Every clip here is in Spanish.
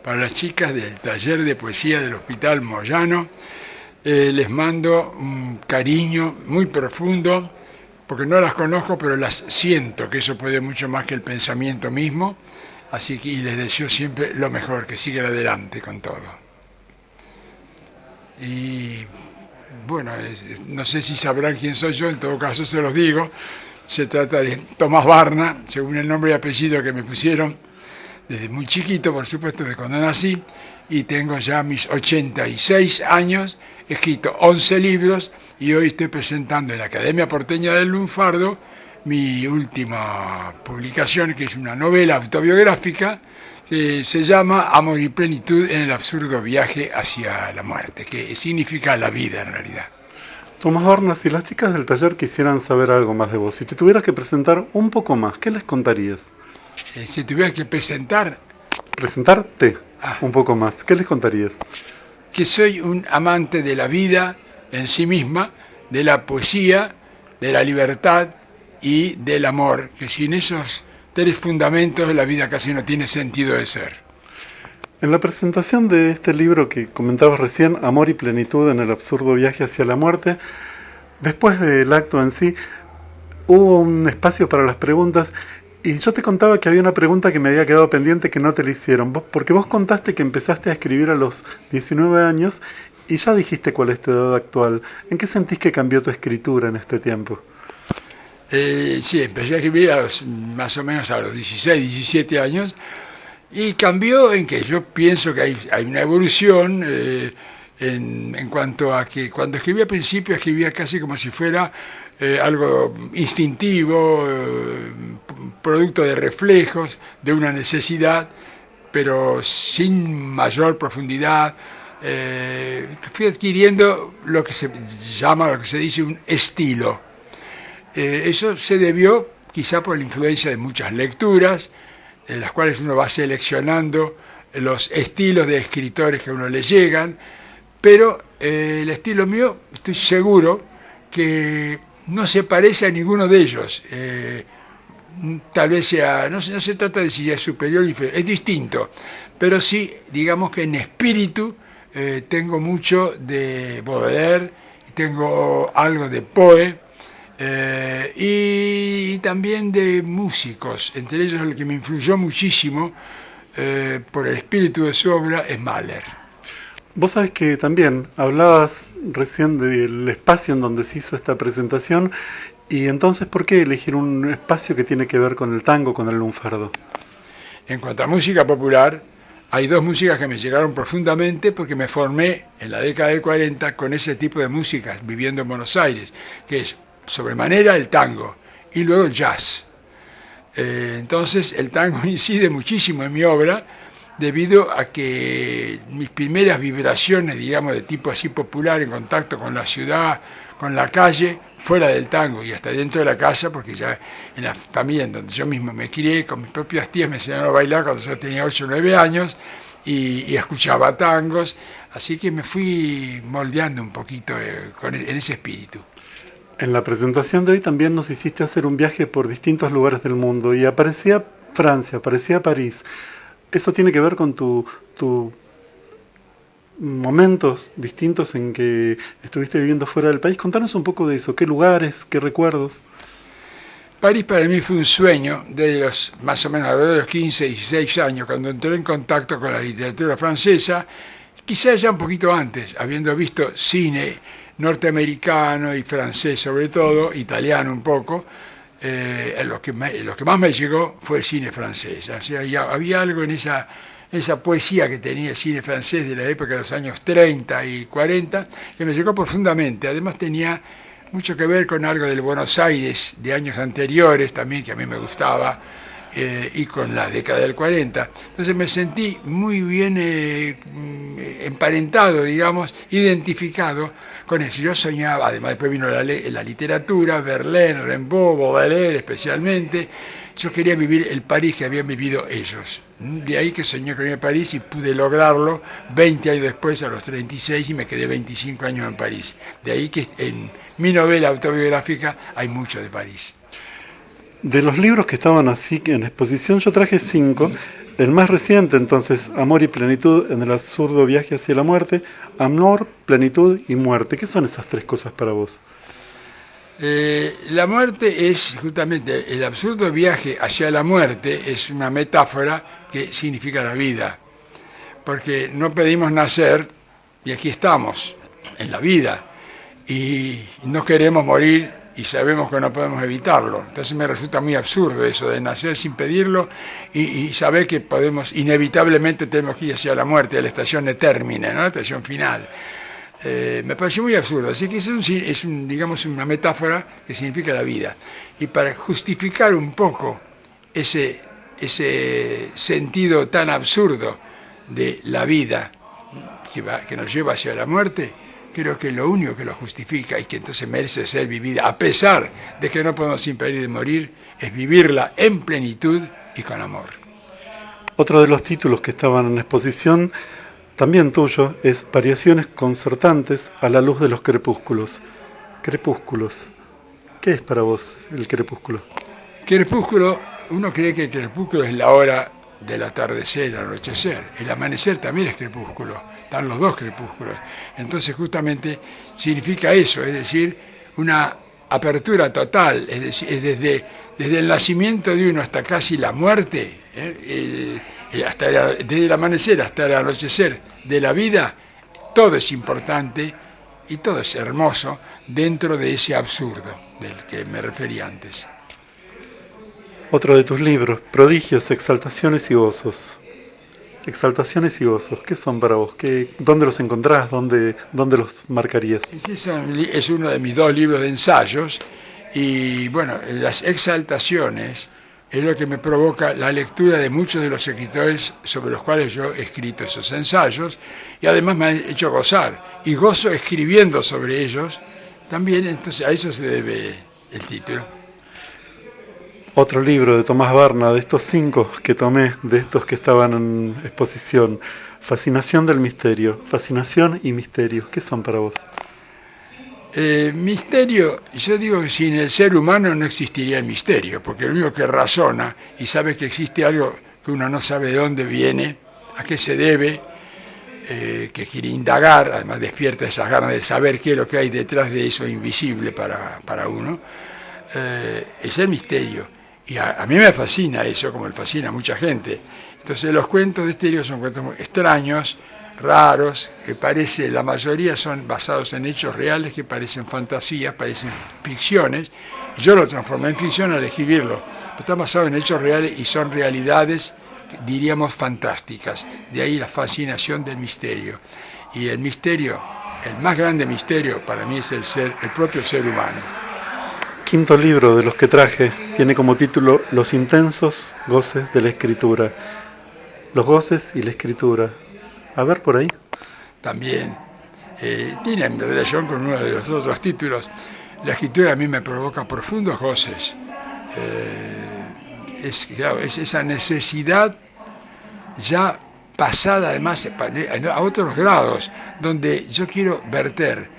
para las chicas del taller de poesía del Hospital Moyano. Les mando un cariño muy profundo, porque no las conozco, pero las siento, que eso puede mucho más que el pensamiento mismo. Así que y les deseo siempre lo mejor, que sigan adelante con todo. Y bueno, no sé si sabrán quién soy yo, en todo caso se los digo. Se trata de Tomás Barna, según el nombre y apellido que me pusieron desde muy chiquito, por supuesto, de cuando nací, y tengo ya mis 86 años, he escrito 11 libros y hoy estoy presentando en la Academia Porteña del Lunfardo mi última publicación, que es una novela autobiográfica que se llama Amor y plenitud en el absurdo viaje hacia la muerte, que significa la vida en realidad. Tomás Barna, si las chicas del taller quisieran saber algo más de vos, si te tuvieras que presentar un poco más, ¿qué les contarías? Si tuviera que presentarte un poco más, ¿qué les contarías? Que soy un amante de la vida en sí misma, de la poesía, de la libertad y del amor, que sin esos tres fundamentos la vida casi no tiene sentido de ser. En la presentación de este libro que comentabas recién, Amor y plenitud en el absurdo viaje hacia la muerte, después del acto en sí, hubo un espacio para las preguntas y yo te contaba que había una pregunta que me había quedado pendiente que no te la hicieron, porque vos contaste que empezaste a escribir a los 19 años y ya dijiste cuál es tu edad actual. ¿En qué sentís que cambió tu escritura en este tiempo? Sí, empecé a escribir más o menos a los 16, 17 años y cambió en que yo pienso que hay una evolución en cuanto a que cuando escribía al principio escribía casi como si fuera algo instintivo, producto de reflejos, de una necesidad, pero sin mayor profundidad. Fui adquiriendo lo que se llama, lo que se dice un estilo. Eso se debió quizá por la influencia de muchas lecturas, en las cuales uno va seleccionando los estilos de escritores que a uno le llegan, pero el estilo mío, estoy seguro que no se parece a ninguno de ellos. Tal vez sea, no se trata de si es superior o inferior, es distinto, pero sí, digamos que en espíritu tengo mucho de Baudelaire, tengo algo de Poe, y también de músicos, entre ellos el que me influyó muchísimo por el espíritu de su obra es Mahler. Vos sabés que también hablabas recién del espacio en donde se hizo esta presentación y entonces ¿por qué elegir un espacio que tiene que ver con el tango, con el lunfardo? En cuanto a música popular, hay dos músicas que me llegaron profundamente porque me formé en la década del 40 con ese tipo de músicas viviendo en Buenos Aires, que es sobremanera el tango y luego el jazz. Entonces el tango incide muchísimo en mi obra debido a que mis primeras vibraciones, digamos, de tipo así popular, en contacto con la ciudad, con la calle, fuera del tango y hasta dentro de la casa, porque ya en la familia en donde yo mismo me crié, con mis propias tías me enseñaron a bailar cuando yo tenía 8 o 9 años y escuchaba tangos, así que me fui moldeando un poquito en ese espíritu. En la presentación de hoy también nos hiciste hacer un viaje por distintos lugares del mundo y aparecía Francia, aparecía París. ¿Eso tiene que ver con tu momentos distintos en que estuviste viviendo fuera del país? Contanos un poco de eso, qué lugares, qué recuerdos. París para mí fue un sueño desde los más o menos alrededor de los 15, 16 años, cuando entré en contacto con la literatura francesa, quizás ya un poquito antes, habiendo visto cine norteamericano y francés sobre todo, italiano un poco, lo que más me llegó fue el cine francés. O sea, había algo en esa poesía que tenía el cine francés de la época de los años 30 y 40 que me llegó profundamente. Además tenía mucho que ver con algo del Buenos Aires de años anteriores también, que a mí me gustaba, y con la década del 40. Entonces me sentí muy bien emparentado, digamos, identificado con eso. Yo soñaba, además después vino la literatura, Verlaine, Rimbaud, Baudelaire especialmente. Yo quería vivir el París que habían vivido ellos. De ahí que soñé con ir a París y pude lograrlo 20 años después, a los 36, y me quedé 25 años en París. De ahí que en mi novela autobiográfica hay mucho de París. De los libros que estaban así en exposición, yo traje 5 El más reciente, entonces, Amor y plenitud en el absurdo viaje hacia la muerte. Amor, plenitud y muerte. ¿Qué son esas tres cosas para vos? La muerte es justamente el absurdo viaje hacia la muerte, es una metáfora que significa la vida, porque no pedimos nacer y aquí estamos, en la vida, y no queremos morir y sabemos que no podemos evitarlo. Entonces me resulta muy absurdo eso de nacer sin pedirlo y saber que podemos, inevitablemente tenemos que ir hacia la muerte, a la estación de término, ¿no? La estación final. Me pareció muy absurdo, así que digamos, una metáfora que significa la vida. Y para justificar un poco ese sentido tan absurdo de la vida que nos lleva hacia la muerte, creo que lo único que lo justifica y que entonces merece ser vivida, a pesar de que no podemos impedir de morir, es vivirla en plenitud y con amor. Otro de los títulos que estaban en exposición, también tuyo, es Variaciones concertantes a la luz de los crepúsculos. Crepúsculos. ¿Qué es para vos el crepúsculo? Crepúsculo, uno cree que el crepúsculo es la hora del atardecer, al anochecer. El amanecer también es crepúsculo, están los dos crepúsculos. Entonces justamente significa eso, es decir, una apertura total, es decir, desde el nacimiento de uno hasta casi la muerte, desde el amanecer hasta el anochecer de la vida, todo es importante y todo es hermoso dentro de ese absurdo del que me referí antes. Otro de tus libros, Prodigios, Exaltaciones y Gozos. Exaltaciones y gozos, ¿qué son para vos? ¿Dónde los encontrás? ¿Dónde los marcarías? Es uno de mis dos libros de ensayos y bueno, las exaltaciones es lo que me provoca la lectura de muchos de los escritores sobre los cuales yo he escrito esos ensayos y además me han hecho gozar y gozo escribiendo sobre ellos también, entonces a eso se debe el título. Otro libro de Tomás Barna, de estos 5 que tomé, de estos que estaban en exposición, Fascinación del misterio, fascinación y misterio, ¿qué son para vos? Misterio, yo digo que sin el ser humano no existiría el misterio, porque el único que razona y sabe que existe algo que uno no sabe de dónde viene, a qué se debe, que quiere indagar, además despierta esas ganas de saber qué es lo que hay detrás de eso invisible para uno, es el misterio. Y a mí me fascina eso, como le fascina a mucha gente. Entonces los cuentos de misterio son cuentos muy extraños, raros, que la mayoría son basados en hechos reales, que parecen fantasías, parecen ficciones. Yo lo transformé en ficción al escribirlo. Está basado en hechos reales y son realidades, diríamos, fantásticas. De ahí la fascinación del misterio. Y el misterio, el más grande misterio para mí es el propio ser humano. Quinto libro de los que traje tiene como título Los intensos goces de la escritura. Los goces y la escritura. A ver por ahí. También tienen relación con uno de los otros títulos. La escritura a mí me provoca profundos goces. Es esa necesidad ya pasada además a otros grados, donde yo quiero verter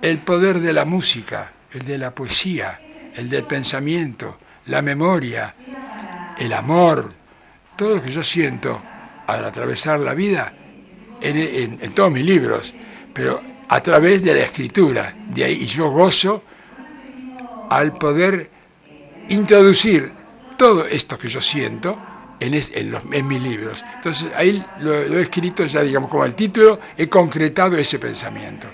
el poder de la música, el de la poesía, el del pensamiento, la memoria, el amor, todo lo que yo siento al atravesar la vida en todos mis libros, pero a través de la escritura. De ahí yo gozo al poder introducir todo esto que yo siento en mis libros. Entonces ahí lo he escrito ya, digamos, como el título, he concretado ese pensamiento.